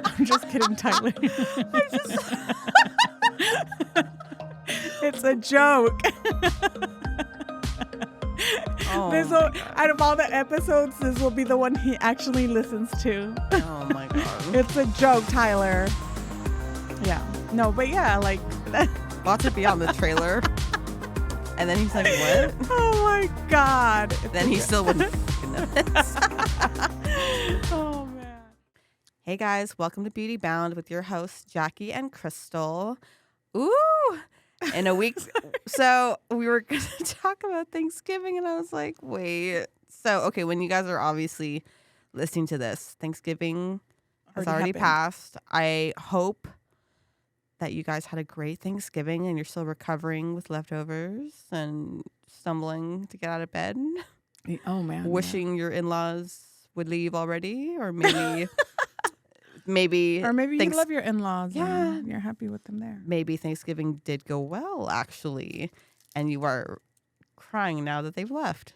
I'm just kidding, Tyler. It's a joke. This will, out of all the episodes, this will be the one he actually listens to. Oh my god. It's a joke, Tyler. Yeah. No, but yeah, like About to be on the trailer. And then he's like, what? Oh my god. Then he still wouldn't know this. Oh man. Hey guys, welcome to Beauty Bound with your hosts, Jackie and Cristal. Ooh. In a week. So we were going to talk about Thanksgiving and I was like, wait. So, okay, when you guys are obviously listening to this, Thanksgiving has already passed. I hope that you guys had a great Thanksgiving and you're still recovering with leftovers and stumbling to get out of bed. Oh man. Wishing your in-laws would leave already, or maybe or maybe you love your in-laws. Yeah. And you're happy with them there. Maybe Thanksgiving did go well, actually, and you are crying now that they've left.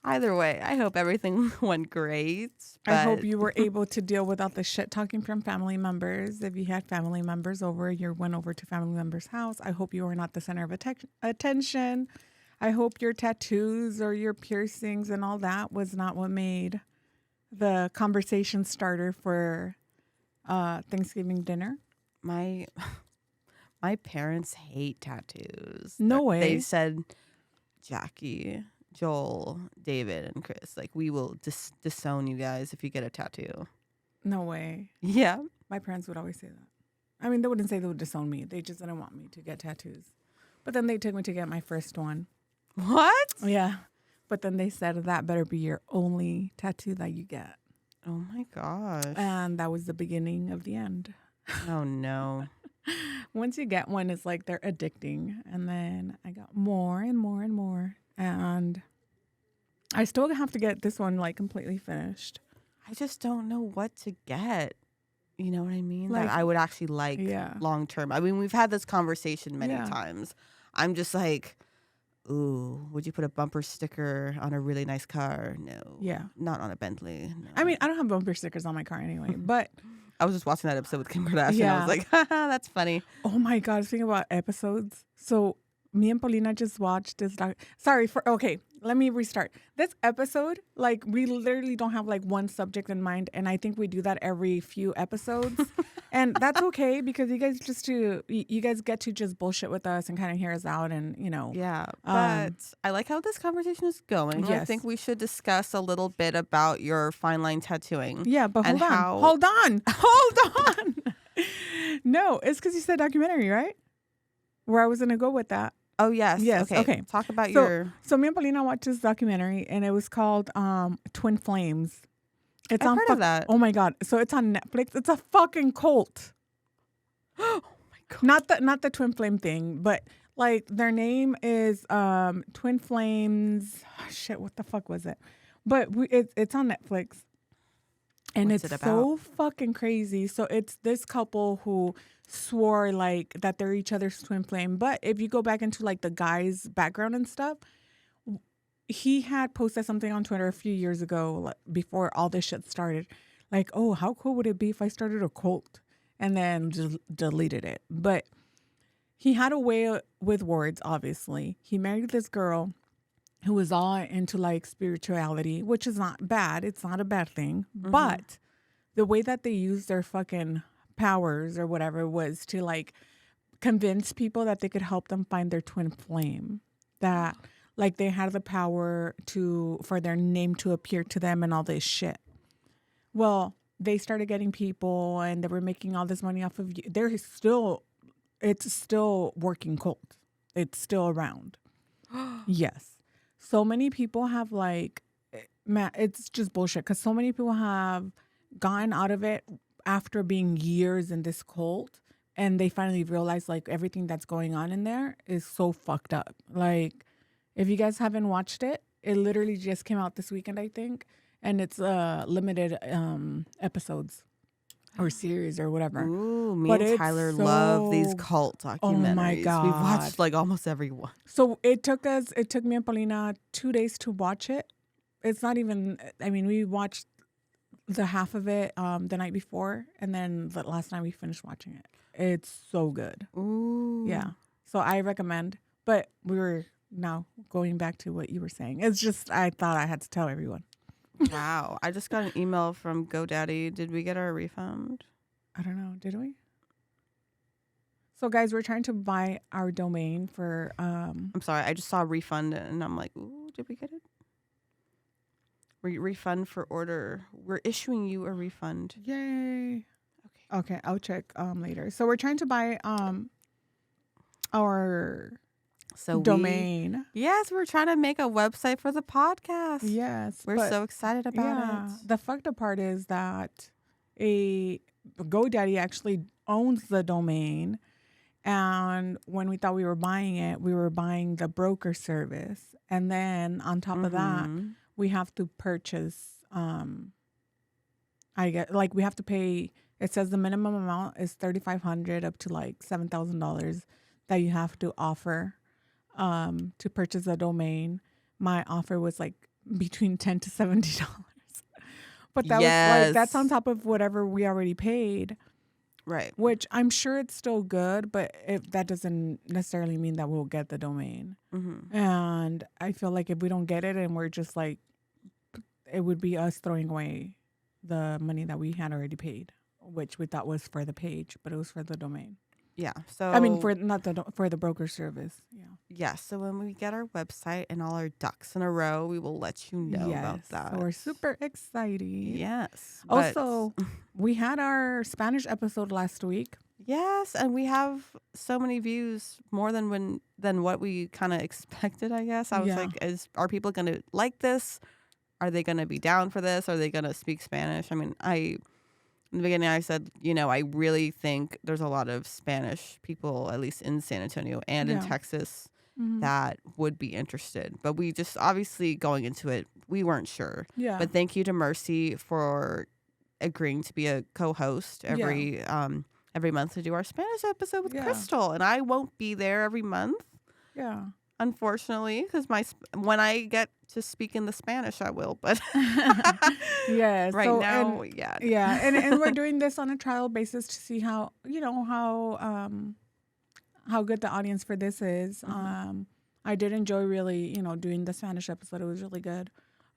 Either way, I hope everything went great. I hope you were able to deal without the shit talking from family members. If you had family members over, you went over to family members' house. I hope you were not the center of attention. I hope your tattoos or your piercings and all that was not what made the conversation starter for Thanksgiving dinner. My parents hate tattoos. No way. They said, Jackie, Joel, David, and Chris, like, we will disown you guys if you get a tattoo. No way. Yeah. My parents would always say that. I mean, they wouldn't say they would disown me. They just didn't want me to get tattoos. But then they took me to get my first one. What? Yeah. But then they said that better be your only tattoo that you get. Oh my gosh. And that was the beginning of the end. Oh no. Once you get one, it's like they're addicting. And then I got more and more and more. And I still have to get this one like completely finished. I just don't know what to get. You know what I mean? Like, that I would actually like long term. I mean, we've had this conversation many times. I'm just like, ooh, would you put a bumper sticker on a really nice car? No. Yeah. Not on a Bentley. No. I mean, I don't have bumper stickers on my car anyway, but I was just watching that episode with Kim Kardashian. Yeah. I was like, haha, that's funny. Oh my God, speaking about episodes. So me and Paulina just watched this. Okay, let me restart. This episode, like, we literally don't have like one subject in mind. And I think we do that every few episodes. And that's okay because you guys get to just bullshit with us and kind of hear us out and, you know. Yeah, but I like how this conversation is going. Yes. I think we should discuss a little bit about your fine line tattooing. Yeah, but hold on. No, it's because you said documentary, right? Where I was going to go with that. Oh, yes. Okay. Talk about So me and Paulina watched this documentary and it was called Twin Flames. I've heard of that. Oh my God. So it's on Netflix. It's a fucking cult. Oh my God. Not the Twin Flame thing, but like their name is Twin Flames. Oh, shit, what the fuck was it? But it's on Netflix. And What's it's it so fucking crazy. So it's this couple who swore like that they're each other's twin flame. But if you go back into like the guy's background and stuff, he had posted something on Twitter a few years ago, like, before all this shit started. Like, oh, how cool would it be if I started a cult? And then just deleted it. But he had a way with words, obviously. He married this girl who was all into like spirituality, which is not bad. It's not a bad thing. Mm-hmm. But the way that they used their fucking powers or whatever was to like convince people that they could help them find their twin flame. That like they had the power for their name to appear to them and all this shit. Well, they started getting people and they were making all this money off of you. It's still working cult. It's still around. Yes. So many people have like, man, it's just bullshit because so many people have gotten out of it after being years in this cult and they finally realize like everything that's going on in there is so fucked up. Like, if you guys haven't watched it, it literally just came out this weekend, I think, and it's limited episodes or series or whatever. Ooh, me and Tyler love these cult documentaries. Oh my God. We've watched like almost every one. So it took me and Paulina 2 days to watch it. It's not even, I mean, we watched the half of it the night before, and then the last night we finished watching it. It's so good. Ooh. Yeah. So I recommend. But we were now going back to what you were saying. It's just I thought I had to tell everyone. Wow. I just got an email from GoDaddy. Did we get our refund? I don't know. Did we? So guys, we're trying to buy our domain for I'm sorry. I just saw a refund and I'm like, ooh, did we get it? Refund for order. We're issuing you a refund. Yay. Okay, I'll check later. So we're trying to buy our domain. Yes, we're trying to make a website for the podcast. Yes. We're so excited about it. The fucked up part is that a GoDaddy actually owns the domain. And when we thought we were buying it, we were buying the broker service. And then on top of that, we have to purchase, we have to pay, it says the minimum amount is $3,500 up to like $7,000 that you have to offer to purchase a domain. My offer was like between $10 to $70. But that was like, that's on top of whatever we already paid. Right. Which I'm sure it's still good, but that doesn't necessarily mean that we'll get the domain. And I feel like if we don't get it and we're just like, it would be us throwing away the money that we had already paid, which we thought was for the page, but it was for the domain. Yeah. So I mean, for the broker service. Yeah. Yeah. So when we get our website and all our ducks in a row, we will let you know about that. So we're super excited. Yes. Also, we had our Spanish episode last week. Yes, and we have so many views, more than what we kind of expected, I guess. I was like, are people going to like this? Are they going to be down for this? Are they going to speak Spanish? I mean, in the beginning, I said, I really think there's a lot of Spanish people, at least in San Antonio and in Texas, that would be interested. But we just, obviously, going into it, we weren't sure. Yeah. But thank you to Mercy for agreeing to be a co-host every month to do our Spanish episode with Crystal. And I won't be there every month. Yeah. Unfortunately, because when I get to speak in the Spanish, I will. But yes, right now, and we're doing this on a trial basis to see how good the audience for this is. I did enjoy really doing the Spanish episode. It was really good.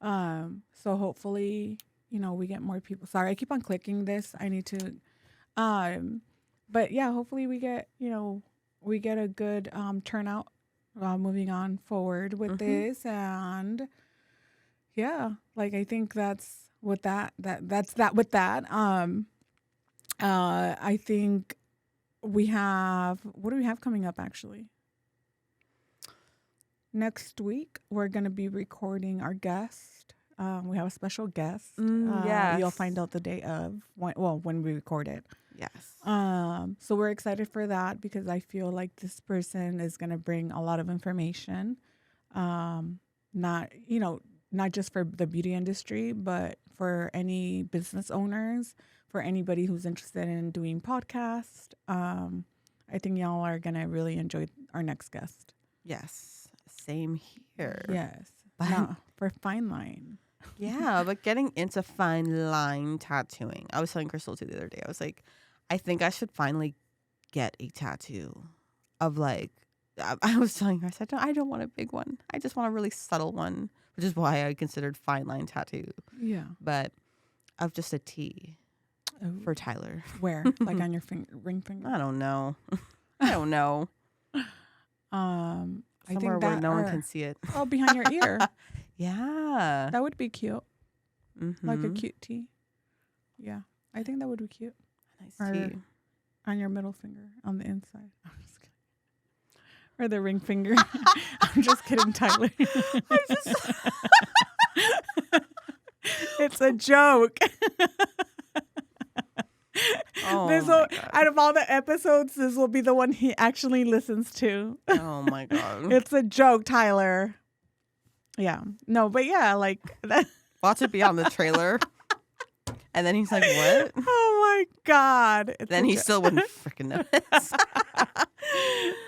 So hopefully we get more people. Sorry, I keep on clicking this. I need to. But yeah, hopefully we get a good turnout. Moving on forward with this, and I think that's with that. With that. I think we have. What do we have coming up? Actually, next week we're gonna be recording our guest. We have a special guest. Yes. You'll find out the day of when we record it. Yes. So we're excited for that because I feel like this person is going to bring a lot of information, not just for the beauty industry, but for any business owners, for anybody who's interested in doing podcasts. I think y'all are going to really enjoy our next guest. Yes. Same here. Yes. For fine line. Yeah, but getting into fine line tattooing. I was telling Crystal too the other day. I was like, I think I should finally get a tattoo of I was telling her, I said, no, I don't want a big one. I just want a really subtle one, which is why I considered fine line tattoo. Yeah. But of just a T for Tyler. Where? Like on your ring finger? I don't know. I don't know. Somewhere where no one can see it. Oh, behind your ear. Yeah. That would be cute. Like a cute T. Yeah. I think that would be cute. Nice T. On your middle finger on the inside. I'm just kidding. Or the ring finger. I'm just kidding, Tyler. It's a joke. Out of all the episodes, this will be the one he actually listens to. Oh my God. It's a joke, Tyler. Yeah. No, but yeah, like that. Watch it be on the trailer. And then he's like, what? Oh my God. Then he still wouldn't freaking notice.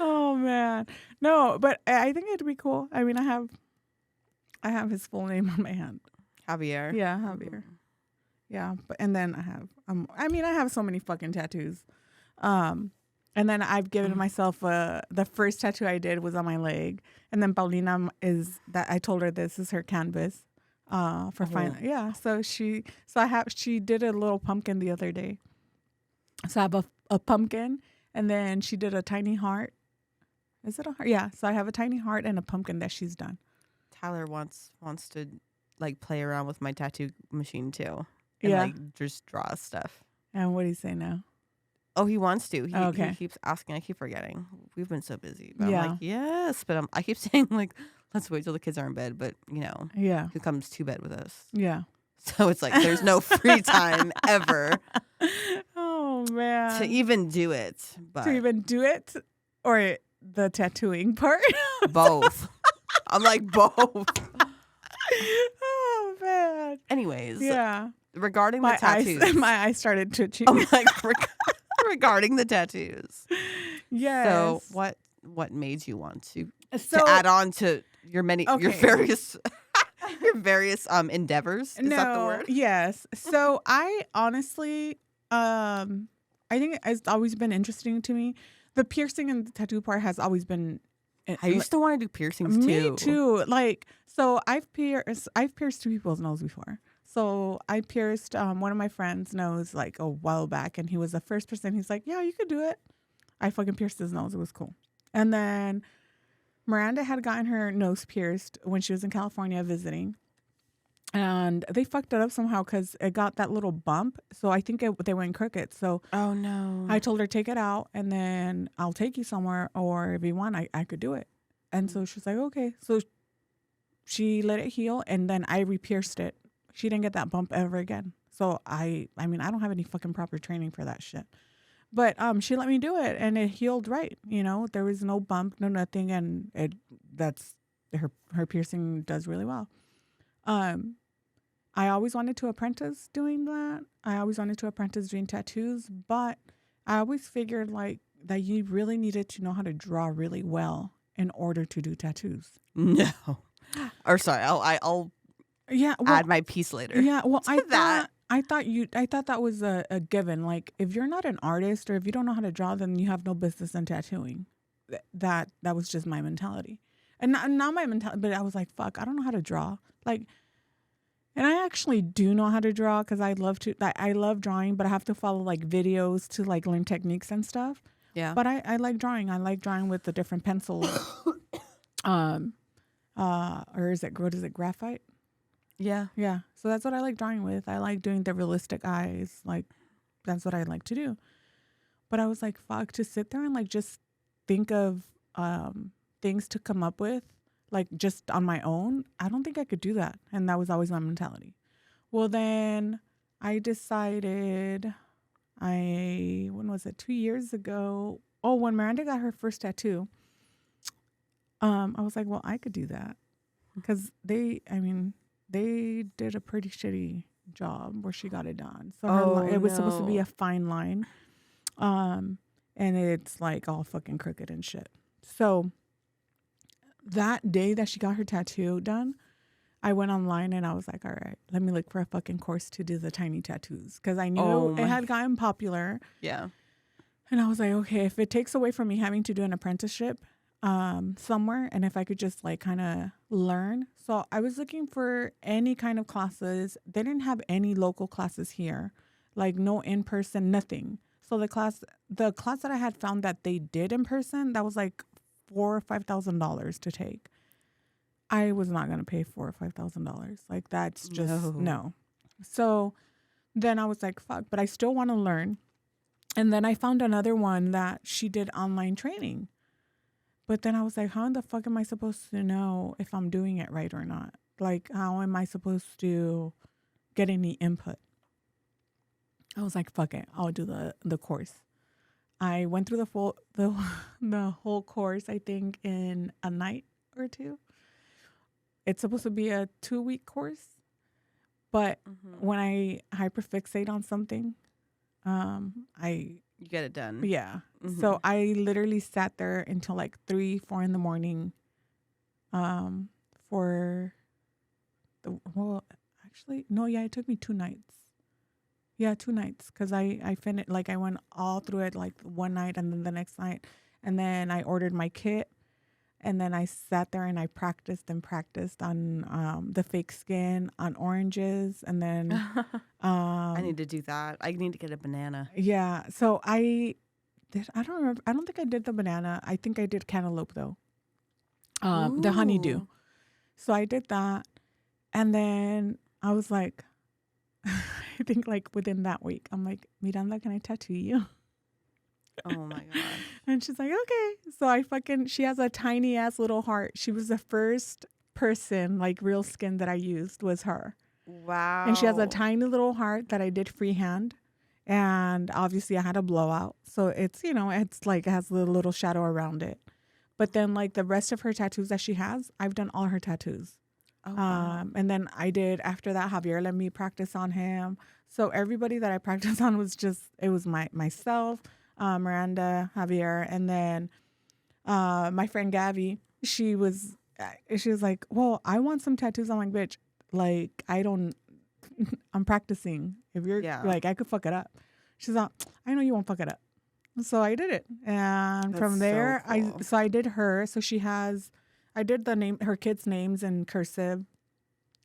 Oh man. No, but I think it'd be cool. I mean, I have his full name on my hand. Javier. Yeah, Javier. Yeah, but and then I mean, I have so many fucking tattoos. And then I've given myself the first tattoo I did was on my leg, and then Paulina is that I told her this is her canvas, for final. Yeah, she did a little pumpkin the other day. So I have a pumpkin, and then she did a tiny heart. Is it a heart? Yeah. So I have a tiny heart and a pumpkin that she's done. Tyler wants to like play around with my tattoo machine too, and Yeah. like just draw stuff. And what do you say now? Oh, he wants to. Okay. He keeps asking. I keep forgetting. We've been so busy. But Yeah. I'm like, yes. But I keep saying, like, let's wait till the kids are in bed. But, you know, Yeah. who comes to bed with us? Yeah. So it's like there's no free time ever Oh, man. to even do it. But To even do it or the tattooing part? both. I'm like, both. Oh, man. Anyways, Yeah. regarding the tattoos. My eyes started twitching. I'm like, regarding the tattoos. Yes. So what made you want to add on to your various endeavors? Is that the word? Yes. So I honestly, I think it's always been interesting to me. The piercing and the tattoo part has always been. I used to want to do piercings too. Me too. Like, so I've pierced two people's nose before. So I pierced one of my friends' nose like a while back, and he was the first person. He's like, "Yeah, you could do it." I fucking pierced his nose. It was cool. And then Miranda had gotten her nose pierced when she was in California visiting. And they fucked it up somehow because it got that little bump. So I think they went crooked. So oh no. I told her, take it out and then I'll take you somewhere. Or if you want, I could do it. And so she's like, okay. So she let it heal and then I re-pierced it. She didn't get that bump ever again. So I mean, I don't have any fucking proper training for that shit. But she let me do it and it healed right. You know, there was no bump, no nothing. And her piercing does really well. I always wanted to apprentice doing that. I always wanted to apprentice doing tattoos, but I always figured like that you really needed to know how to draw really well in order to do tattoos. No. Or sorry, I'll add my piece later. Yeah, well, I thought that was a given. Like if you're not an artist or if you don't know how to draw, then you have no business in tattooing. That was just my mentality. And not my mentality, but I was like, fuck, I don't know how to draw. Like, and I actually do know how to draw because I love drawing, but I have to follow like videos to like learn techniques and stuff. Yeah. But I like drawing. I like drawing with the different pencils. Or is it graphite? Yeah. Yeah. So that's what I like drawing with. I like doing the realistic eyes. Like that's what I like to do. But I was like, fuck, to sit there and like just think of things to come up with, like just on my own, I don't think I could do that. And that was always my mentality. Well, then I decided when was it? 2 years ago. Oh, when Miranda got her first tattoo, I was like, well, I could do that. Because they did a pretty shitty job where she got it done. So it was supposed to be a fine line. And it's like all fucking crooked and shit. So that day that she got her tattoo done, I went online and I was like, all right, let me look for a fucking course to do the tiny tattoos. Because I knew it had gotten popular. Yeah. And I was like, okay, if it takes away from me having to do an apprenticeship somewhere, and if I could just like kind of learn. So I was looking for any kind of classes. They didn't have any local classes here, like no in-person, nothing. So the class that I had found that they did in person, that was like $4,000 or $5,000 to take. I was not going to pay $4,000 or $5,000. Like that's just no. So then I was like, fuck, but I still want to learn. And then I found another one that she did online training. But then I was like, how in the fuck am I supposed to know if I'm doing it right or not? Like, how am I supposed to get any input? I was like, fuck it, I'll do the course. I went through the whole course, I think, in a night or two. It's supposed to be a 2-week course. But when I hyperfixate on something, you get it done. Yeah. So I literally sat there until like 3-4 in the morning. It took me 2 nights. Yeah, 2 nights because I finished like I went all through it like one night and then the next night, and then I ordered my kit, and then I sat there and I practiced and practiced on the fake skin on oranges, and then I um need to do that. I need to get a banana. yeah. So I don't remember. I don't think I did the banana. I think I did cantaloupe though. The honeydew. Ooh. So I did that, and then I was like, I think like within that week, I'm like, Miranda, can I tattoo you? Oh my god. And she's like, okay. So she has a tiny ass little heart. She was the first person, like real skin that I used was her. And she has a Wow. tiny little heart that I did freehand. And obviously I had a blowout. So it's, it's like it has a little shadow around it. But then like the rest of her tattoos that she has, I've done all her tattoos. Oh wow. And then I did after that, Javier let me practice on him. So everybody that I practiced on was it was myself, Miranda, Javier, and then my friend Gabby. She was like, well, I want some tattoos. I'm like, bitch, like I'm practicing. If you're Yeah. like, I could fuck it up. She's like, I know you won't fuck it up. So I did it. And That's from so there, cool. I did her. So I did her kids' names in cursive.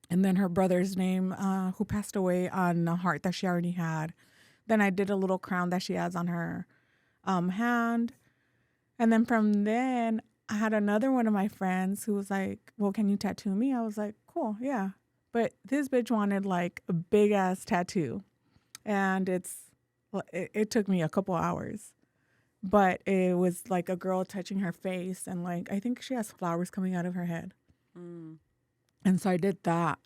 And then her brother's name, who passed away, on a heart that she already had. Then I did a little crown that she has on her hand. And then from then, I had another one of my friends who was like, well, can you tattoo me? I was like, cool, yeah. But this bitch wanted like a big ass tattoo. And it took me a couple hours. But it was like a girl touching her face. And like, I think she has flowers coming out of her head. Mm. And so I did that.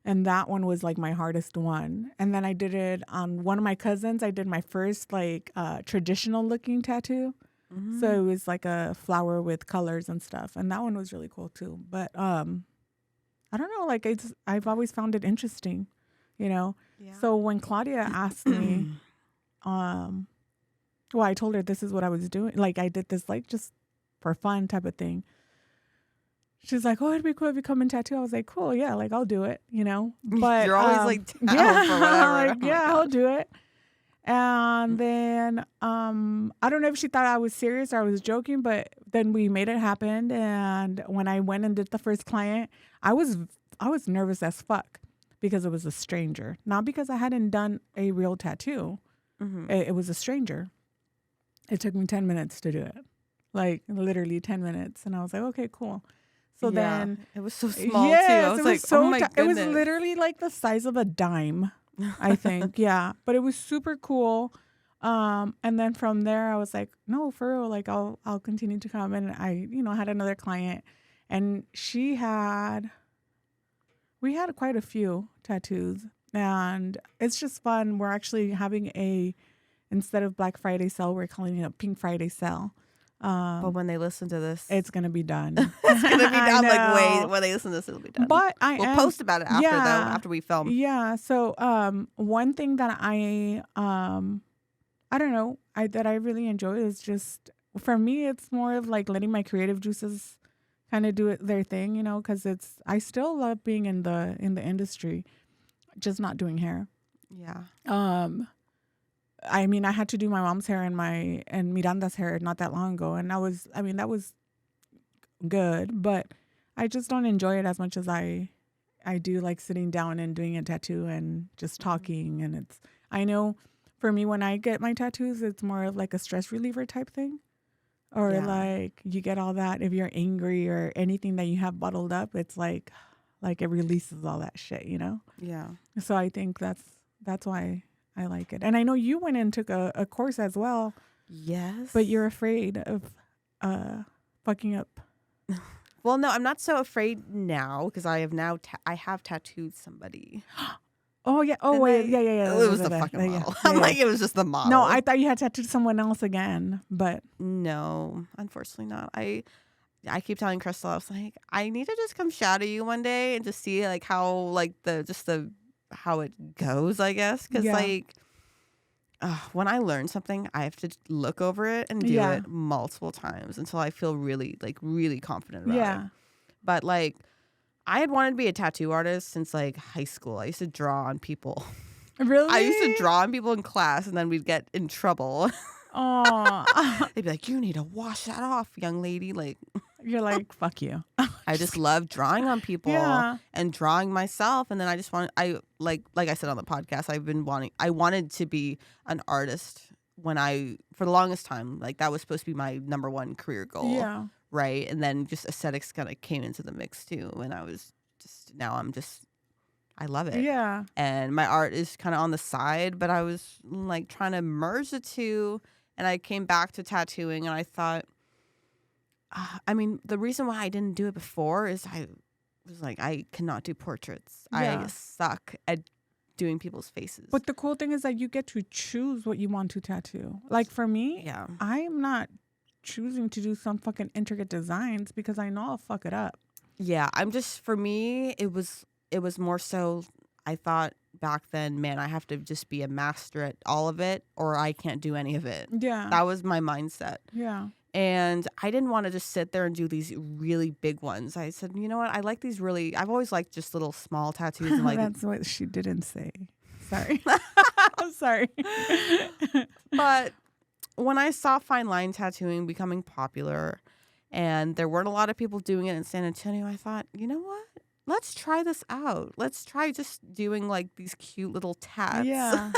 And that one was like my hardest one. And then I did it on one of my cousins. I did my first like traditional looking tattoo. Mm-hmm. So it was like a flower with colors and stuff. And that one was really cool too. But I don't know, like I've always found it interesting, Yeah. So when Claudia asked me, well, I told her this is what I was doing. Like I did this like just for fun type of thing. She's like, oh, it'd be cool if you come and tattoo. I was like, cool, yeah, like I'll do it, But You're always like down yeah, for whatever. like, yeah, I'll do it. And then I don't know if she thought I was serious or I was joking, but then we made it happen. And when I went and did the first client, I was nervous as fuck because it was a stranger, not because I hadn't done a real tattoo. Mm-hmm. It was a stranger. It took me 10 minutes to do it, like literally 10 minutes, and I was like, okay, cool. So then it was so small yes, too. I was like, so oh my it was goodness. literally like the size of a dime, I think. Yeah, but it was super cool. And then from there, I was like, no, for real, like I'll continue to come. And I, had another client, and we had quite a few tattoos, and it's just fun. We're actually having instead of Black Friday sale, we're calling it a Pink Friday sale. But when they listen to this, It's gonna be done. it's gonna be I done. Like, know. wait, when they listen to this, it'll be done. But we'll post about it after though, after we film. Yeah. So one thing that I don't know, that I really enjoy is just, for me, it's more of like letting my creative juices kind of do their thing, because I still love being in the industry, just not doing hair. Yeah. I mean, I had to do my mom's hair and Miranda's hair not that long ago, and that was good, but I just don't enjoy it as much as I do like sitting down and doing a tattoo and just talking. And I know for me, when I get my tattoos, it's more of like a stress reliever type thing, or like you get all that if you're angry or anything that you have bottled up, it's like it releases all that shit, Yeah. So I think that's why I like it. And I know you went and took a course as well. Yes. But you're afraid of fucking up. Well, no, I'm not so afraid now because I have I have tattooed somebody. Oh yeah. Oh wait. Yeah. It was the fucking model. I'm like, it was just the model. No, I thought you had tattooed someone else again, but no, unfortunately not. I keep telling Crystal, I was like, I need to just come shadow you one day and just see like how like how it goes, I guess, because like when I learn something, I have to look over it and do it multiple times until I feel really confident about it. But like, I had wanted to be a tattoo artist since like high school. I used to draw on people Really? I used to draw on people in class, and then we'd get in trouble. Oh, They'd be like, "You need to wash that off, young lady." Like, you're like, fuck you. I just love drawing on people Yeah. and drawing myself. And then I just like I said on the podcast, I wanted to be an artist for the longest time. Like, that was supposed to be my number one career goal. Yeah. Right. And then just aesthetics kind of came into the mix too. And I love it. Yeah. And my art is kind of on the side, but I was like trying to merge the two. And I came back to tattooing, and I thought, I mean, the reason why I didn't do it before is I was like, I cannot do portraits. Yeah. I suck at doing people's faces. But the cool thing is that you get to choose what you want to tattoo. Like for me, yeah. I'm not choosing to do some fucking intricate designs because I know I'll fuck it up. Yeah. For me, it was more so, I thought back then, man, I have to just be a master at all of it, or I can't do any of it. Yeah. That was my mindset. Yeah. And I didn't want to just sit there and do these really big ones. I said, you know what? I like these I've always liked just little small tattoos. And like, That's what she didn't say. Sorry. I'm sorry. But when I saw fine line tattooing becoming popular, and there weren't a lot of people doing it in San Antonio, I thought, you know what? Let's try this out. Let's try just doing like these cute little tats. Yeah.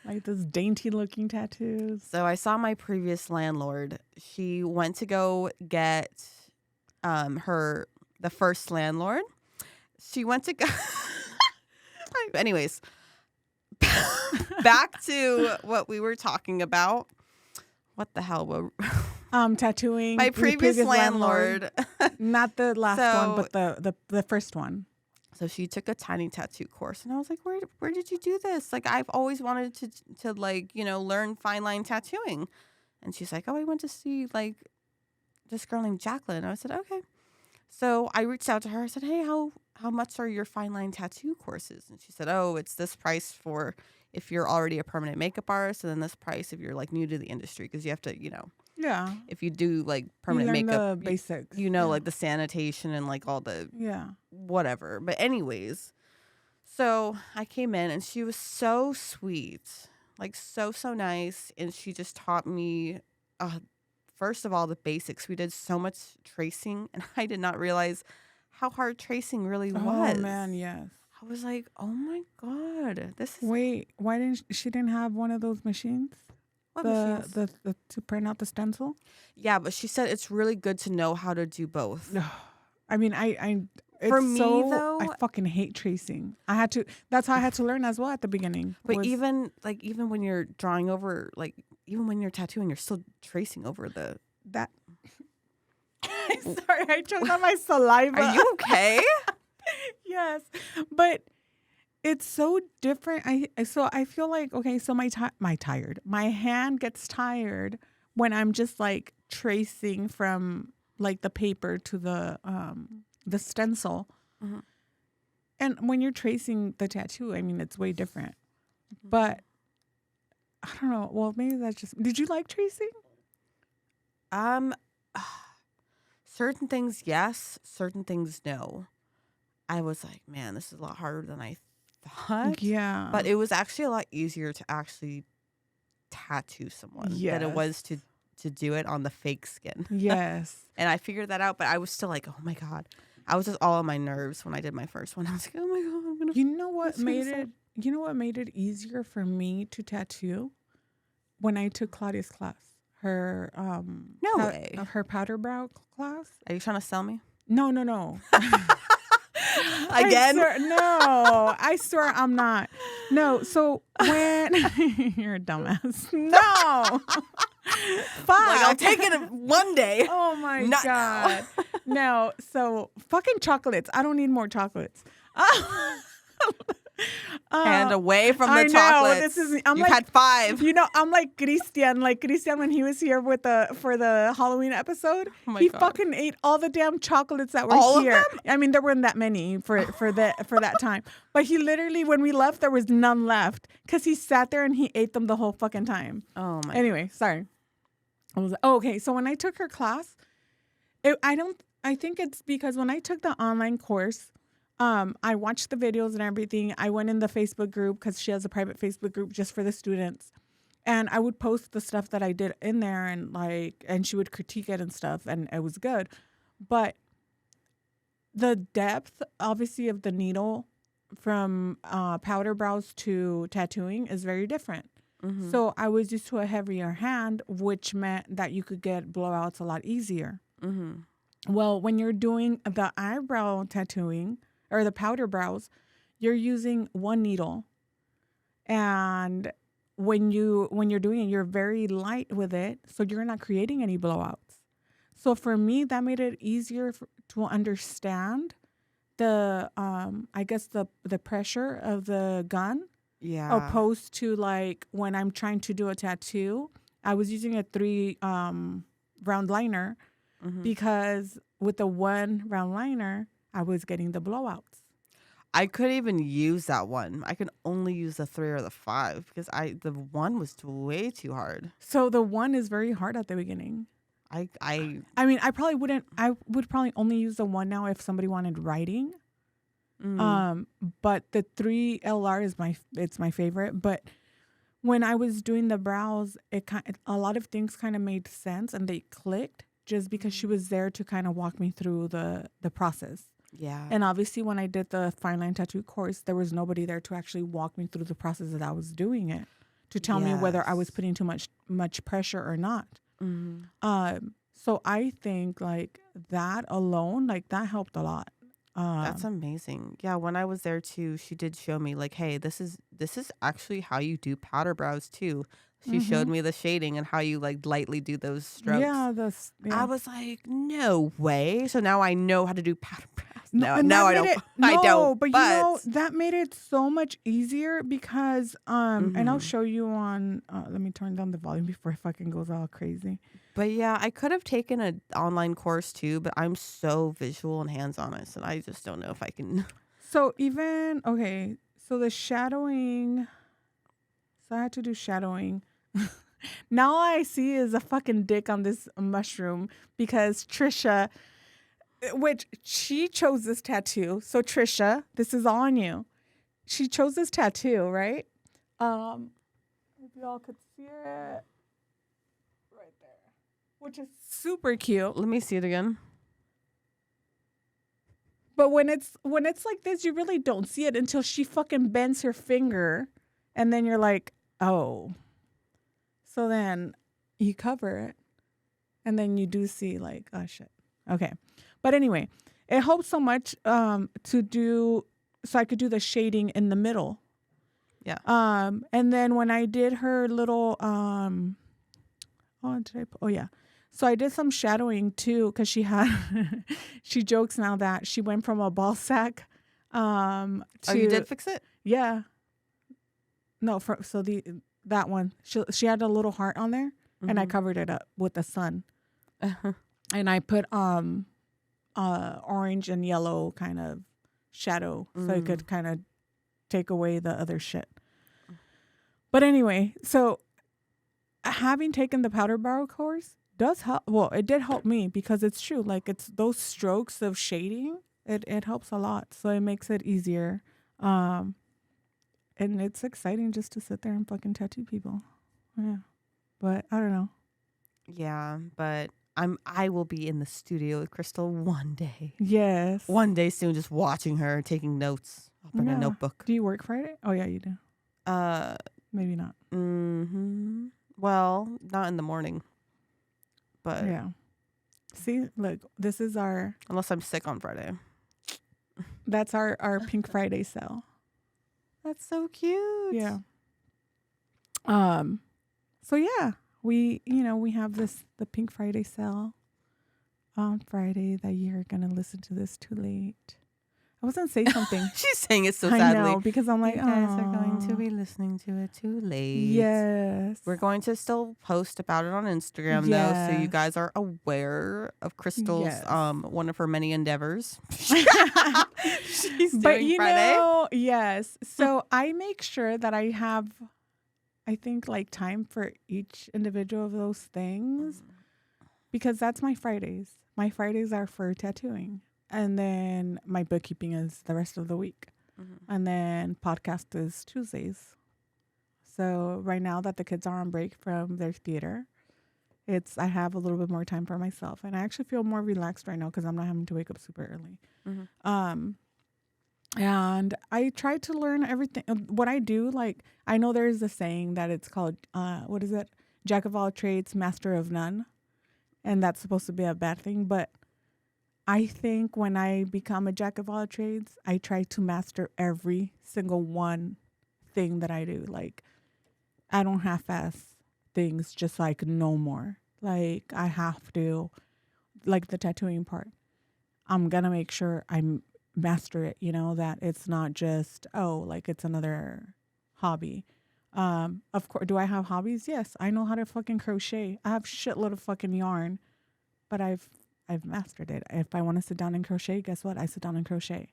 Like those dainty looking tattoos. So I saw my previous landlord. She went to go get the first landlord. She went to go. Anyways, back to what we were talking about. What the hell? Tattooing. My previous landlord. Not the last one, but the first one. So she took a tiny tattoo course, and I was like, where did you do this? Like, I've always wanted to like, learn fine line tattooing. And she's like, oh, I went to see like this girl named Jacqueline. And I said, okay. So I reached out to her. I said, hey, how much are your fine line tattoo courses? And she said, oh, it's this price for if you're already a permanent makeup artist, and then this price if you're like new to the industry, because you have to, Yeah. if you do like permanent you learn makeup, the basics. like the sanitation and like all the Yeah. whatever. But anyways, so I came in, and she was so sweet, like so nice, and she just taught me first of all the basics. We did so much tracing, and I did not realize how hard tracing really was. Oh man, yes. I was like, oh my god, this is Wait, why didn't she didn't have one of those machines? what The machines? to print out the stencil? Yeah, but she said it's really good to know how to do both. No. I mean, it's For me, though, I fucking hate tracing. That's how I had to learn as well at the beginning. But even when you're drawing over, like even when you're tattooing, you're still tracing over that. Sorry, I choked on my saliva. Are you okay? Yes, but it's so different. I feel like, okay, so my hand gets tired when I'm just like tracing from like the paper to the stencil. Mhm. And when you're tracing the tattoo, I mean, it's way different. But I don't know. Well, maybe that's just. Did you like tracing? Certain things yes, certain things no. I was like, man, this is a lot harder than I thought. Yeah. But it was actually a lot easier to actually tattoo someone than it was to do it on the fake skin. Yes. And I figured that out, but I was still like, oh my God. I was just all on my nerves when I did my first one. I was like, oh my God, I'm gonna. You know what made it easier for me to tattoo? When I took Claudia's class. Her way. Her powder brow class. Are you trying to sell me? No. Again? I swear I'm not. No, so when you're a dumbass. No. Fuck. Like, I'll take it one day. Oh my Not God. No, so fucking chocolates. I don't need more chocolates. And away from I the know, chocolates. I'm You've like, had 5. I'm like Christian when he was here for the Halloween episode. Oh my He God. fucking ate all the damn chocolates that were All of here. them? I mean, there weren't that many for that time. But he literally, when we left, there was none left because he sat there and he ate them the whole fucking time. Oh my. Anyway, sorry. I was okay. So when I took her class, I think it's because when I took the online course, I watched the videos and everything. I went in the Facebook group because she has a private Facebook group just for the students. And I would post the stuff that I did in there and she would critique it and stuff, and it was good. But the depth, obviously, of the needle from powder brows to tattooing is very different. Mm-hmm. So I was used to a heavier hand, which meant that you could get blowouts a lot easier. Mm-hmm. Well, when you're doing the eyebrow tattooing or the powder brows, you're using one needle, and when you're doing it, you're very light with it, so you're not creating any blowouts. So for me, that made it easier to understand the I guess the pressure of the gun, Yeah. opposed to like when I'm trying to do a tattoo. I was using a 3 round liner Mm-hmm. because with the 1 round liner, I was getting the blowouts. I couldn't even use that one. I could only use the 3 or the 5 because the 1 was way too hard. So the 1 is very hard at the beginning. I I mean, I would probably only use the 1 now if somebody wanted writing. But the 3 LR is my favorite. But when I was doing the brows, a lot of things kind of made sense and they clicked just because she was there to kind of walk me through the process. yeah. And obviously, when I did the fine line tattoo course, there was nobody there to actually walk me through the process that I was doing it, to tell me whether I was putting too much pressure or not. Mm-hmm. So I think like that alone, like that helped a lot. That's amazing. Yeah, when I was there too, she did show me like, hey, this is actually how you do powder brows too. She showed me the shading and how you like lightly do those strokes. Yeah, I was like, no way. So now I know how to do powder brows. No, and no, that I made don't. it, I no, don't. but you know that made it so much easier because and I'll show you on. Let me turn down the volume before it fucking goes all crazy. But yeah, I could have taken an online course too, but I'm so visual and hands on it, so I just don't know if I can. So so the shadowing. So I had to do shadowing. Now all I see is a fucking dick on this mushroom because Trisha, which she chose this tattoo. So Trisha, this is all on you. She chose this tattoo, right? If y'all could see it right there, which is super cute. Let me see it again. But when it's like this, you really don't see it until she fucking bends her finger, and then you're like, oh. So then you cover it, and then you do see like, oh shit. Okay. But anyway, it helps so much to do, so I could do the shading in the middle. Yeah. And then when I did her little, so I did some shadowing too, because she had, she jokes now that she went from a ball sack. Oh, you did fix it? Yeah. No, that one, she had a little heart on there, and I covered it up with the sun, and I put orange and yellow kind of shadow so it could kind of take away the other shit. But anyway, so having taken the powder brow course does help. Well, it did help me because it's true. Like it's those strokes of shading, it helps a lot. So it makes it easier. And it's exciting just to sit there and fucking tattoo people. Yeah. But I don't know. Yeah, but I will be in the studio with Crystal one day. Yes. One day soon, just watching her, taking notes. I'll bring a notebook. Do you work Friday? Oh yeah, you do. Maybe not. Mm-hmm. Well, not in the morning. But yeah. See, look, this is unless I'm sick on Friday. That's our Pink Friday sale. That's so cute. Yeah. So yeah, we have the Pink Friday sale on Friday that you're gonna listen to this too late. I was gonna say something. She's saying it so sadly. I know, because I'm like, you guys are going to be listening to it too late. Yes. We're going to still post about it on Instagram though, so you guys are aware of Crystal's one of her many endeavors. She's doing Friday. Yes. So I make sure that I have, I think, like time for each individual of those things, because that's my Fridays. My Fridays are for tattooing. And then my bookkeeping is the rest of the week. And then podcast is Tuesdays. So right now that the kids are on break from their theater, I have a little bit more time for myself. And I actually feel more relaxed right now because I'm not having to wake up super early. And I try to learn everything. What I do, like, I know there's a saying that it's called, what is it? Jack of all trades, master of none. And that's supposed to be a bad thing. But I think when I become a jack of all trades, I try to master every single one thing that I do. Like, I don't half-ass things just like no more. Like, I have to, like the tattooing part, I'm going to make sure I master it, that it's not just, like it's another hobby. Of course, do I have hobbies? Yes, I know how to fucking crochet. I have shitload of fucking yarn, but I've mastered it. If I want to sit down and crochet, guess what? I sit down and crochet.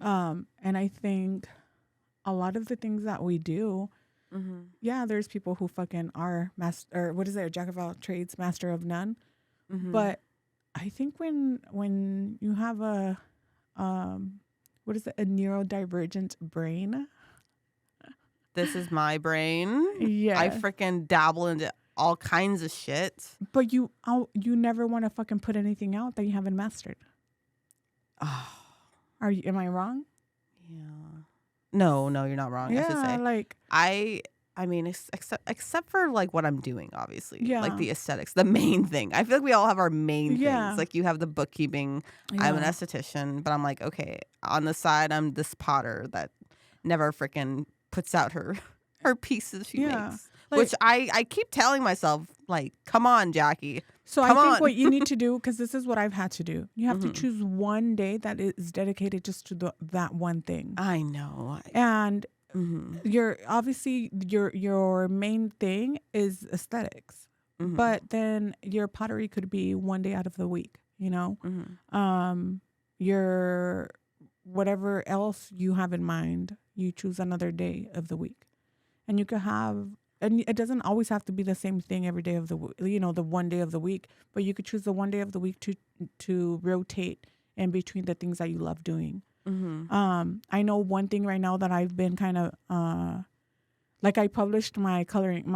And I think a lot of the things that we do, yeah, there's people who fucking are jack of all trades, master of none. But I think when you have a a neurodivergent brain. This is my brain. Yeah, I freaking dabble into all kinds of shit. But you never want to fucking put anything out that you haven't mastered. Oh. Am I wrong? Yeah. No, you're not wrong. Yeah, I should say. like I mean, except for like what I'm doing, obviously. Yeah. Like the aesthetics, the main thing. I feel like we all have our main Yeah. things. Like you have the bookkeeping. Yeah. I'm an esthetician, but I'm like, okay, on the side, I'm this potter that never freaking puts out her pieces she makes. Like, Which I keep telling myself, like, come on, Jackie. So Come I think on. what you need to do, because this is what I've had to do, you have to choose one day that is dedicated just to that one thing. I know. And your main thing is aesthetics, but then your pottery could be one day out of the week. Your whatever else you have in mind, you choose another day of the week, and you could have. And it doesn't always have to be the same thing every day of the the one day of the week, but you could choose the one day of the week to rotate in between the things that you love doing. I know one thing right now that I've been kind of like I published my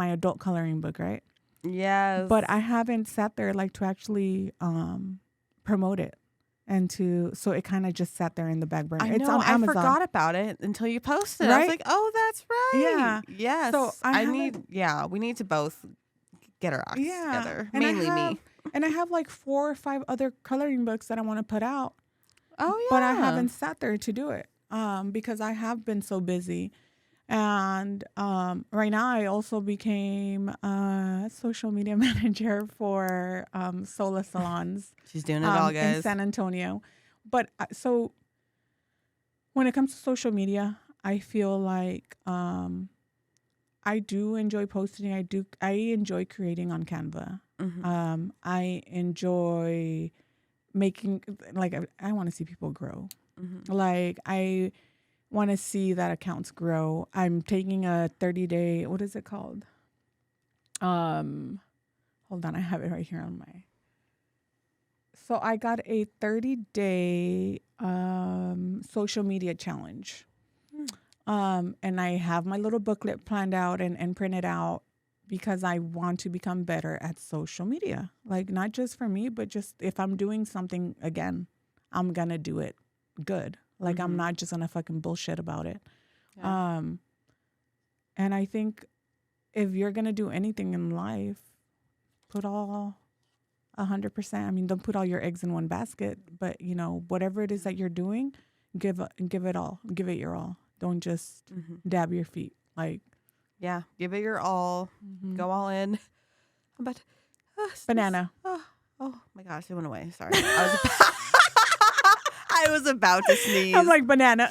adult coloring book, right? Yes. But I haven't sat there like to actually promote it. And so it kind of just sat there in the back burner. I know, it's on Amazon. I forgot about it until you posted it. Right? I was like, oh, that's right. Yeah. Yes. So we need to both get our acts together. And Mainly me. And I have like 4 or 5 other coloring books that I want to put out. Oh, yeah. But I haven't sat there to do it because I have been so busy. And right now I also became a social media manager for Sola Salons. She's doing it all, guys. In San Antonio. But so when it comes to social media, I feel like I do enjoy posting. I enjoy creating on Canva. I enjoy making, like, I want to see people grow. Like, I want to see that accounts grow. I'm taking a 30-day, what is it called? Hold on, I have it right here on my. So I got a 30-day social media challenge. And I have my little booklet planned out and printed out because I want to become better at social media. Like, not just for me, but just if I'm doing something again, I'm going to do it good. Like, I'm not just going to fucking bullshit about it. Yeah. And I think if you're going to do anything in life, put all 100%. I mean, don't put all your eggs in one basket, but whatever it is that you're doing, give it all. Give it your all. Don't just dab your feet. Like, yeah, give it your all. Go all in. But banana. Oh my gosh, it went away. Sorry. I was about to sneeze. I'm like, banana.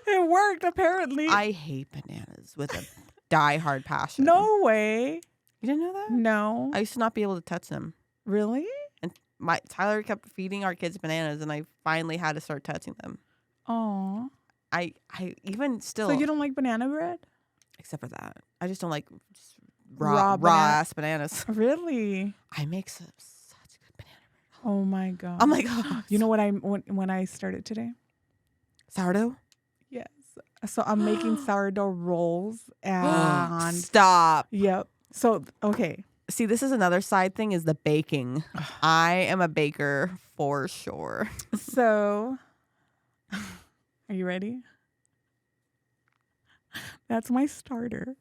It worked, apparently. I hate bananas with a die-hard passion. No way. You didn't know that? No. I used to not be able to touch them. Really? And Tyler kept feeding our kids bananas, and I finally had to start touching them. Oh. I even still. So you don't like banana bread? Except for that. I just don't like raw ass bananas. Really? I make such good banana bread. Oh my god. I'm like, oh, you know what when I started today? sourdough? Yes. So I'm making sourdough rolls and Stop. yep. So okay. See, this is another side thing is the baking. I am a baker for sure. So are you ready? That's my starter.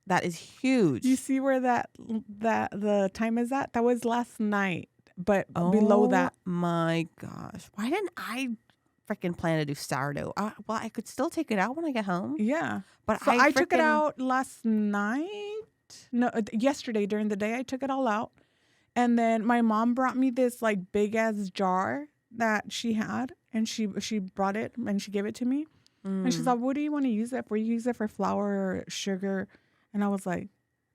That is huge. You see where that the time is at? That was last night, but below that. Oh my gosh. Why didn't I freaking plan to do sourdough? Well, I could still take it out when I get home. Yeah. But So I took it out last night. No, yesterday during the day I took it all out. And then my mom brought me this like big ass jar that she had, and she brought it and she gave it to me. And she's like, "What do you want to use it for? You use it for flour or sugar?" And I was like,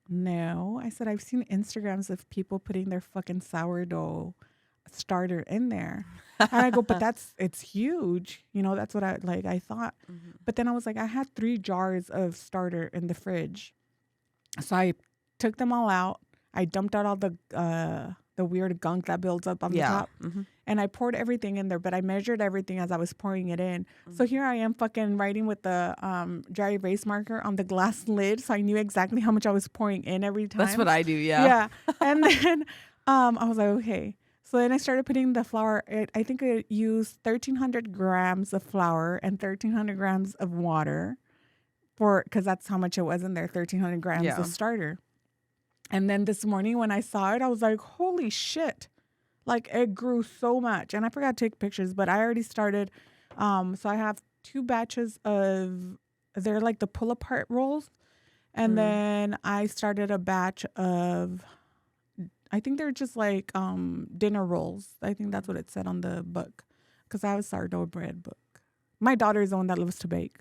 "No." I said, "I've seen Instagrams of people putting their fucking sourdough starter in there." And I go, "But it's huge." You know, that's what I thought. But then I was like, I had 3 jars of starter in the fridge. So I took them all out. I dumped out all the weird gunk that builds up on the top. And I poured everything in there, but I measured everything as I was pouring it in. So here I am fucking writing with the dry erase marker on the glass lid. So I knew exactly how much I was pouring in every time. That's what I do, yeah. Yeah. And then I was like, okay. So then I started putting the flour. I think I used 1,300 grams of flour and 1,300 grams of water because that's how much it was in there, 1,300 grams of starter. And then this morning when I saw it, I was like, holy shit. Like it grew so much. And I forgot to take pictures, but I already started. So I have 2 batches of, they're like the pull apart rolls. And then I started a batch of, I think they're just like dinner rolls. I think that's what it said on the book. Because I have a sourdough bread book. My daughter is the one that loves to bake.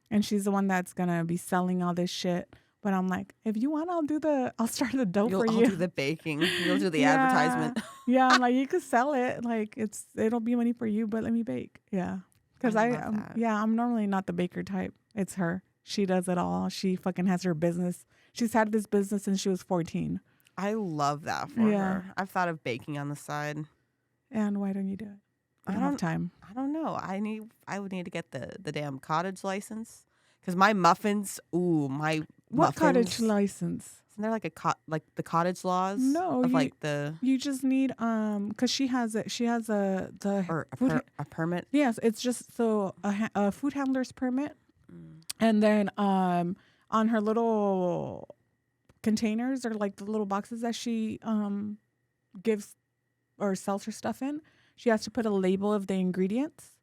And she's the one that's going to be selling all this shit. But I'm like, if you want, I'll start the dough for you. I'll do the baking. You'll do the advertisement. Yeah, I'm like, you could sell it. Like it'll be money for you, but let me bake. Yeah. Because I'm normally not the baker type. It's her. She does it all. She fucking has her business. She's had this business since she was 14. I love that for her. I've thought of baking on the side. And why don't you do it? I don't have time. I don't know. I would need to get the damn cottage license. Because my muffins, What cottage license? Isn't there like like the cottage laws? No, you just need because she has a permit. Yes, it's just so a food handler's permit, and then on her little containers or like the little boxes that she gives or sells her stuff in, she has to put a label of the ingredients,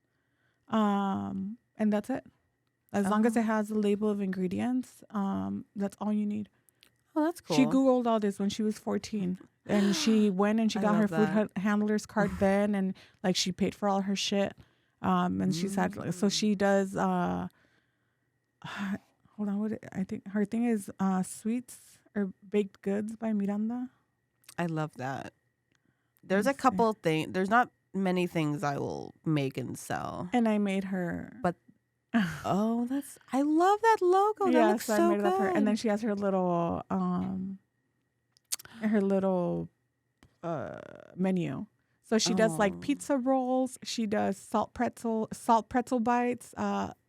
and that's it. As long as it has a label of ingredients, that's all you need. Oh, that's cool. She Googled all this when she was 14. And she went and she got her food handler's card then. And like she paid for all her shit. And she said, so she does, hold on, I think her thing is sweets or baked goods by Miranda. I love that. There's a couple things. There's not many things I will make and sell. And I made her. But I love that logo. That looks so I made it up for her. And then she has her little menu. So she does like pizza rolls. She does salt pretzel bites,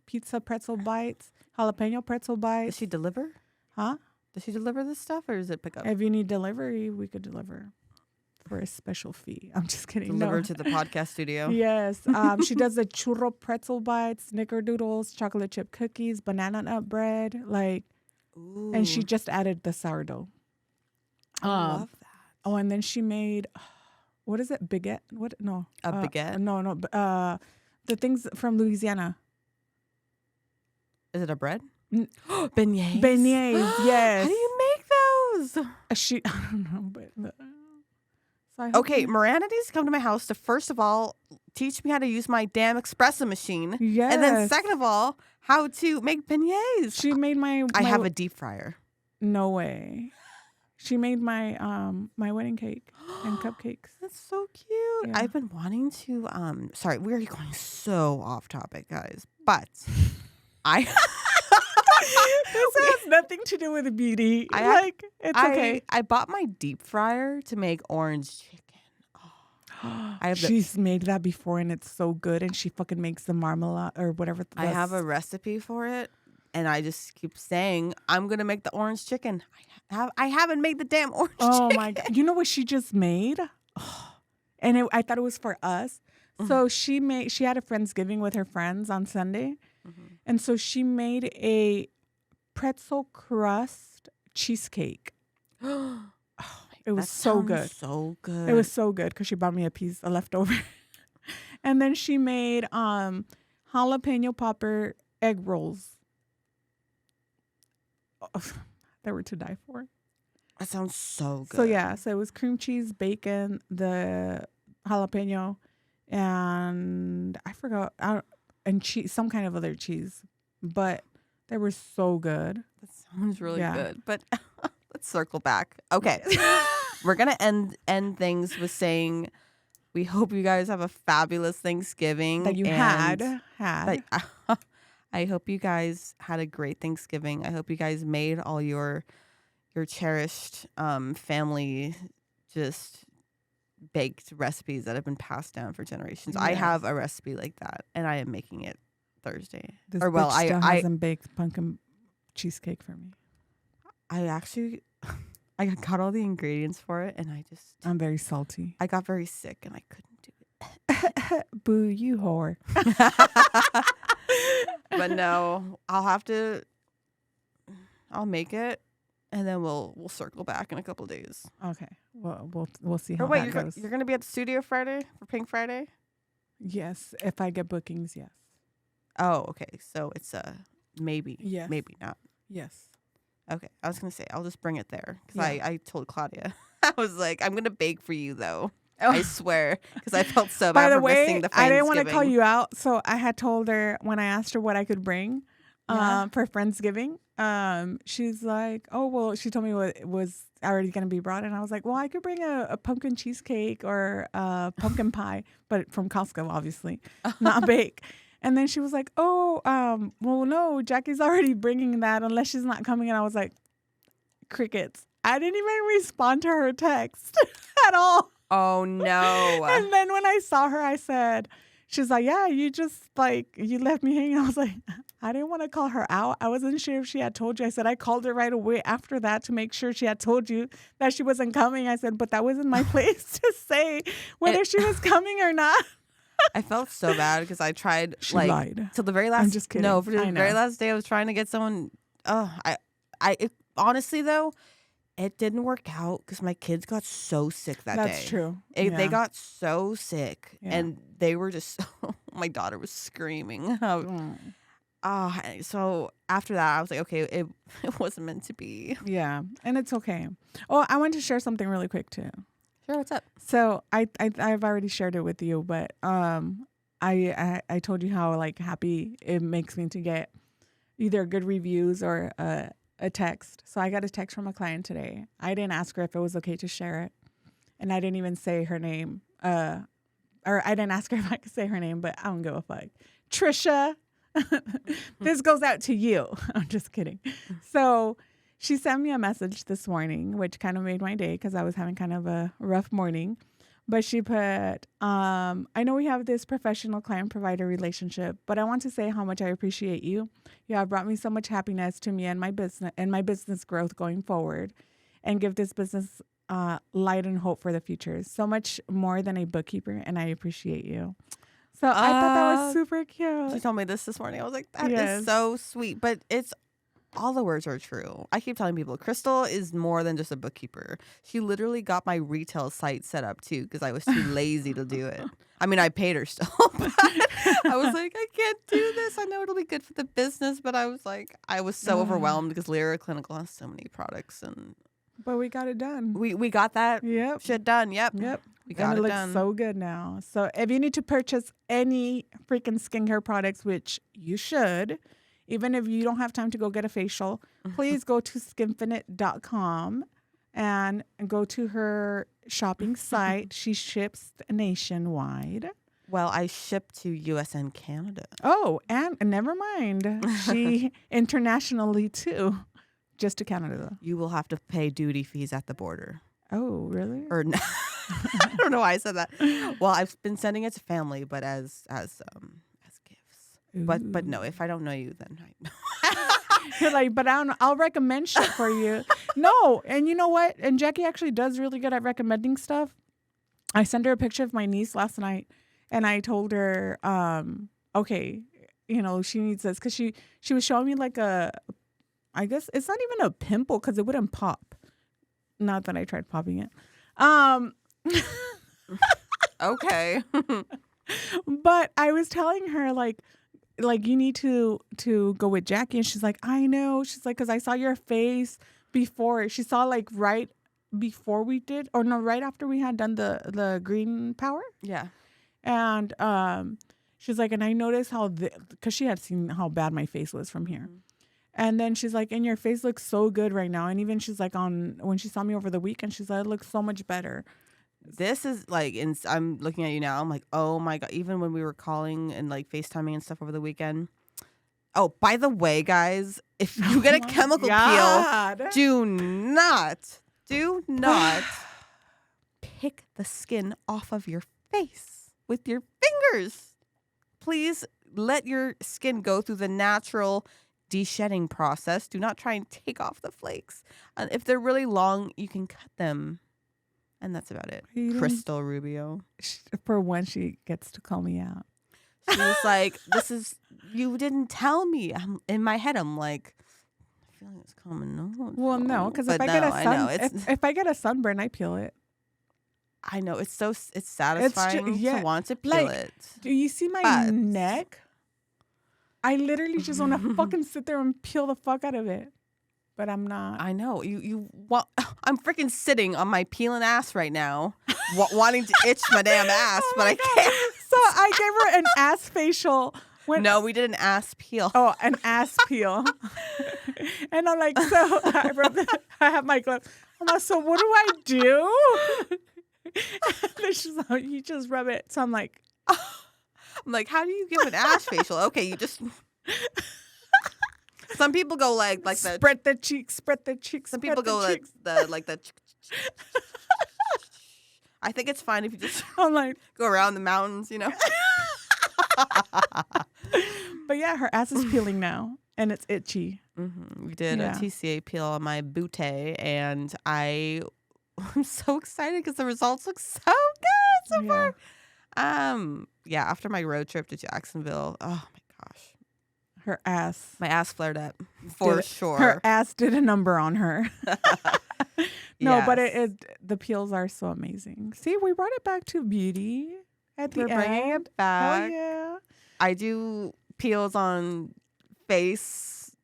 pizza pretzel bites, jalapeno pretzel bites. Does she deliver? Huh? Does she deliver this stuff or is it pick up? If you need delivery, we could deliver. For a special fee. I'm just kidding. Deliver to the podcast studio. Yes. She does the churro pretzel bites, snickerdoodles, chocolate chip cookies, banana nut bread, and she just added the sourdough. I love that. Oh, and then she made, what is it? Baguette? What? No. A baguette? No. The things from Louisiana. Is it a bread? Beignets. Beignets, yes. How do you make those? I don't know, but... Okay, Miranda needs to come to my house to first of all teach me how to use my damn espresso machine. Yes. And then second of all, how to make beignets. She made my I have a deep fryer. No way. She made my my wedding cake and cupcakes. That's so cute. Yeah. I've been wanting to sorry, we're going so off topic, guys. But this has nothing to do with beauty. It's okay. I bought my deep fryer to make orange chicken. Oh, She's made that before and it's so good. And she fucking makes the marmalade or whatever. I have a recipe for it. And I just keep saying, I'm going to make the orange chicken. I haven't made the damn orange chicken. Oh my God. You know what she just made? And I thought it was for us. So she had a Friendsgiving with her friends on Sunday. And so she made a pretzel crust cheesecake. It was so good. So good. It was so good because she bought me a piece of leftover. And then she made jalapeno popper egg rolls. They were to die for. That sounds so good. So yeah, so it was cream cheese, bacon, the jalapeno, and I forgot, and cheese, some kind of other cheese. But they were so good. That sounds really good. But let's circle back. Okay. We're going to end things with saying we hope you guys have a fabulous Thanksgiving. That you had. I hope you guys had a great Thanksgiving. I hope you guys made all your cherished family just baked recipes that have been passed down for generations. Yes. I have a recipe like that, and I am making it Thursday. This bitch still hasn't baked pumpkin cheesecake for me. I got all the ingredients for it, and I'm very salty. I got very sick, and I couldn't do it. Boo, you whore. But no, I'll make it, and then we'll circle back in a couple days. Okay. Well, we'll see how that goes. You're gonna be at the studio Friday for Pink Friday? Yes, if I get bookings, yes. Oh, okay. So it's maybe. Yes. Maybe not. Yes. Okay. I was gonna say I'll just bring it there because I told Claudia I was like, I'm gonna bake for you though. I swear, because I felt so bad for missing the Friendsgiving. I didn't want to call you out, so I had told her when I asked her what I could bring for Friendsgiving. She's like, oh, well, she told me what was already going to be brought, and I was like, well, I could bring a pumpkin cheesecake or a pumpkin pie, but from Costco, obviously, not bake. And then she was like, oh, well, no, Jackie's already bringing that unless she's not coming. And I was like, crickets. I didn't even respond to her text at all. Oh, no. And then when I saw her, I said, she's like, yeah, you left me hanging. I was like, I didn't want to call her out. I wasn't sure if she had told you. I said, I called her right away after that to make sure she had told you that she wasn't coming. I said, but that wasn't my place to say whether she was coming or not. I felt so bad because I tried she lied. Till the very last. I'm just kidding. No, for the very last day I was trying to get someone. Honestly though, it didn't work out because my kids got so sick that day. That's true. They got so sick and they were just. My daughter was screaming. So after that, I was like, okay, it wasn't meant to be. Yeah, and it's okay. Oh, I want to share something really quick too. Sure, what's up? So I've already shared it with you, but I told you how happy it makes me to get either good reviews or a text. So I got a text from a client today. I didn't ask her if it was okay to share it, and I didn't even say her name. Or I didn't ask her if I could say her name, but I don't give a fuck. Trisha, this goes out to you. I'm just kidding. So she sent me a message this morning, which kind of made my day because I was having kind of a rough morning. But she put, I know we have this professional client-provider relationship, but I want to say how much I appreciate you. You have brought me so much happiness to me and my business growth going forward, and give this business light and hope for the future. So much more than a bookkeeper, and I appreciate you. So I thought that was super cute. She told me this morning. I was like, that is so sweet. But all the words are true. I keep telling people, Cristal is more than just a bookkeeper. She literally got my retail site set up too because I was too lazy to do it. I mean, I paid her still, but I was like, I can't do this. I know it'll be good for the business, but I was like, I was so overwhelmed because Lyra Clinical has so many products But we got it done. We got that shit done. Yep. We got it done. Looks so good now. So if you need to purchase any freaking skincare products, which you should, even if you don't have time to go get a facial, please go to skinfinite.com and go to her shopping site. She ships nationwide. Well, I ship to US and Canada. Oh, and never mind. She internationally too. Just to Canada though. You will have to pay duty fees at the border. Oh, really? Or no. I don't know why I said that. Well, I've been sending it to family, but as gifts. But no, if I don't know you, then You're like, but I'll recommend shit for you. No, and you know what? And Jackie actually does really good at recommending stuff. I sent her a picture of my niece last night, and I told her, okay, she needs this because she was showing me like I guess it's not even a pimple because it wouldn't pop. Not that I tried popping it. Okay. But I was telling her like you need to go with Jackie, and she's like, I know. She's like, because I saw your face before. She saw like right before we did, or no, right after we had done the green power. Yeah. And she's like, and I noticed how because she had seen how bad my face was from here. And then she's like, and your face looks so good right now. And even she's like, when she saw me over the weekend, she's like, it looks so much better. This is like, I'm looking at you now. I'm like, oh my God. Even when we were calling and like FaceTiming and stuff over the weekend. Oh, by the way, guys, if you get a chemical peel, do not pick the skin off of your face with your fingers. Please let your skin go through the natural de-shedding process. Do not try and take off the flakes. And if they're really long, you can cut them. And that's about it. Cristal Rubio. For when she gets to call me out. She was like, you didn't tell me. In my head, I'm like, I feel like it's coming out. Well, no, because if I get a sunburn, I peel it. I know. It's satisfying to want to peel it. Do you see my neck? I literally just want to fucking sit there and peel the fuck out of it. But I'm not. I know. Well, I'm freaking sitting on my peeling ass right now, wanting to itch my damn ass, but I can't. So I gave her an ass facial. No, we did an ass peel. Oh, an ass peel. And I'm like, so I have my gloves. I'm like, so what do I do? And she's like, you just rub it. So I'm like, how do you give an ass facial? Okay, you just. Some people go like the spread the cheeks. Some people go like the. I think it's fine if you just. I'm like, go around the mountains, But yeah, her ass is peeling now, and it's itchy. Mm-hmm. We did a TCA peel on my booty, and I'm so excited because the results look so good so far. After my road trip to Jacksonville, oh my gosh, my ass flared up for sure. Her ass did a number on her. No, yes. But the peels are so amazing. See, we brought it back to beauty at the end. We're bringing it back. Hell yeah. I do peels on face,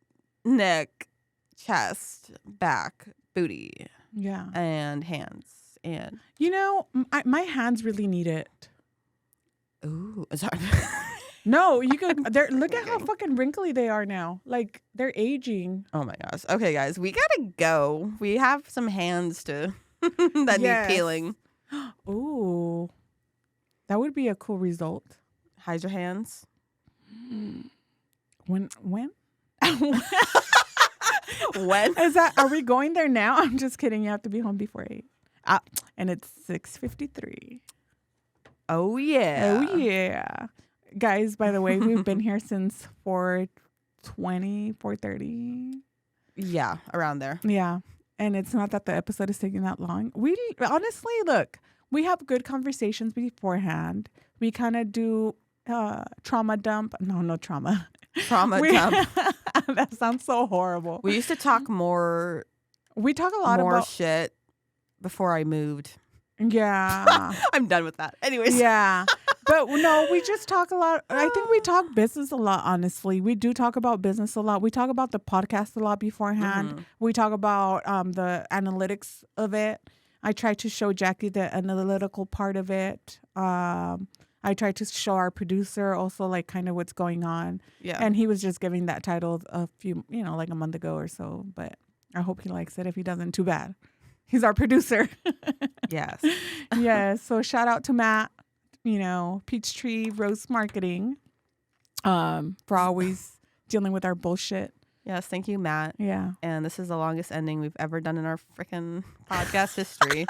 neck, chest, back, booty. Yeah. And hands. And my hands really need it. Ooh, sorry. No, you could. Look at how fucking wrinkly they are now. Like they're aging. Oh my gosh. Okay, guys, we gotta go. We have some hands that need peeling. Ooh, that would be a cool result. Hide your hands. When? When is that? Are we going there now? I'm just kidding. You have to be home before 8. And it's 6:53. Oh yeah. Oh yeah. Guys, by the way, we've been here since 4:20, 4:30. Yeah, around there. Yeah. And it's not that the episode is taking that long. We honestly, look, we have good conversations beforehand. We kind of do trauma dump. No trauma. Trauma dump. That sounds so horrible. We used to talk more. We talk a lot about shit before I moved. Yeah. I'm done with that. Anyways. Yeah. But no, we just talk a lot. I think we talk business a lot, honestly. We do talk about business a lot. We talk about the podcast a lot beforehand. Mm-hmm. We talk about the analytics of it. I try to show Jackie the analytical part of it. I tried to show our producer also like kind of what's going on. Yeah. And he was just giving that title a few, like a month ago or so. But I hope he likes it. If he doesn't, too bad. He's our producer. Yes. Yes. So shout out to Matt, Peachtree Roast Marketing, for always dealing with our bullshit. Yes. Thank you, Matt. Yeah. And this is the longest ending we've ever done in our freaking podcast history.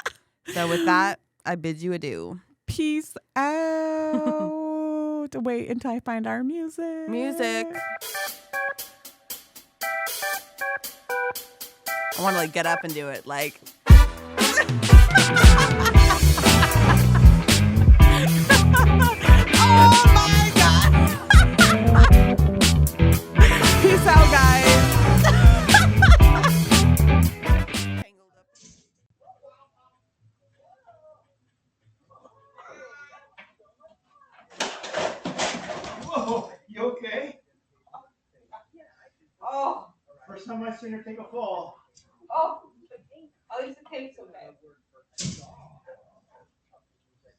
So with that, I bid you adieu. Peace out. Wait until I find our music. Music. I want to like get up and do it. Like. Oh my God. Peace out, guys. Whoa, you okay? Oh, first time I've seen her take a fall.